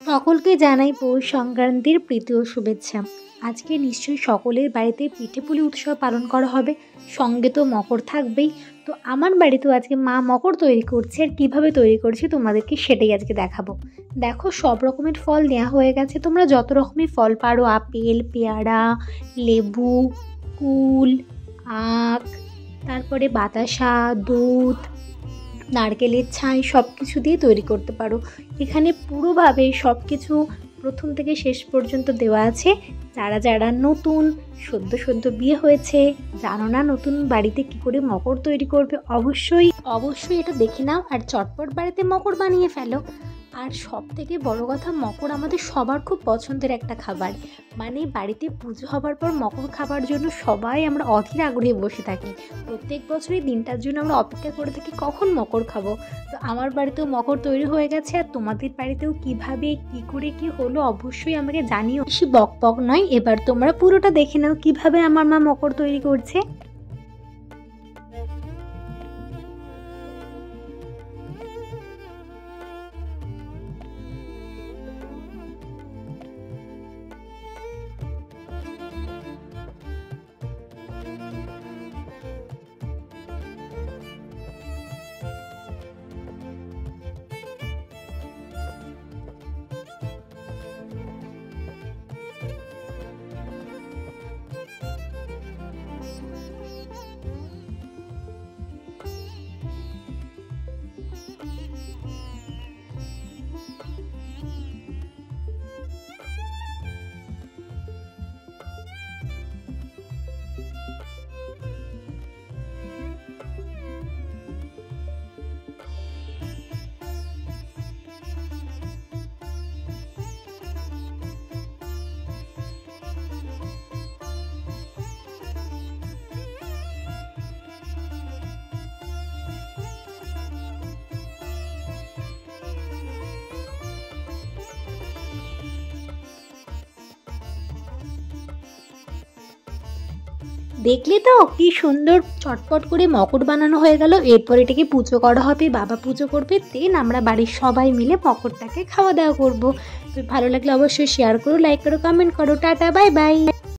সকলকে জানাই পৌষ সংক্রান্তির প্রীতি ও শুভেচ্ছা। আজকে নিশ্চয়ই সকলের বাড়িতে পিঠেপুলি উৎসব পালন করা হবে, সঙ্গে তো মকর থাকবেই। তো আমার বাড়িতেও আজকে মা মকর তৈরি করছে, আর কীভাবে তৈরি করছে তোমাদেরকে সেটাই আজকে দেখাবো। দেখো, সব রকমের ফল নেওয়া হয়ে গেছে, তোমরা যত রকমের ফল পারো, আপেল, পেয়ারা, লেবু, কুল, আখ, তারপরে বাতাসা, দুধ, নারকেলের ছাই সব কিছু দিয়ে তৈরি করতে পারো। এখানে পুরোভাবে সব কিছু প্রথম থেকে শেষ পর্যন্ত দেওয়া আছে। যারা যারা নতুন, সদ্য সদ্য বিয়ে হয়েছে, জানো না নতুন বাড়িতে কি করে মকর তৈরি করবে, অবশ্যই অবশ্যই এটা দেখে নাও আর চটপট বাড়িতে মকর বানিয়ে ফেলো। আর সব থেকে বড় কথা, মকর আমাদের সবার খুব পছন্দের একটা খাবার। মানে বাড়িতে পুজো হবার পর মকর খাবার জন্য সবাই আমরা অধীর আগ্রহে বসে থাকি। প্রত্যেক বছরই দিনটার জন্য আমরা অপেক্ষা করে থাকি কখন মকর খাবো। তো আমার বাড়িতেও মকর তৈরি হয়ে গেছে, আর তোমাদের বাড়িতেও কিভাবে কি করে কি হলো অবশ্যই আমাকে জানিও। বেশি বক বক নয়, এবার তোমরা পুরোটা দেখে নাও কিভাবে আমার মা মকর তৈরি করছে। দেখলে তো কি সুন্দর চটপট করে মকর বানানো হয়ে গেল। এরপর এটাকে পুজো করা হবে, বাবা পুজো করবে, দেন আমরা বাড়ির সবাই মিলে মকরটাকে খাওয়া দাওয়া করবো। তো ভালো লাগলে অবশ্যই শেয়ার করো, লাইক করো, কমেন্ট করো। Tata, bye bye.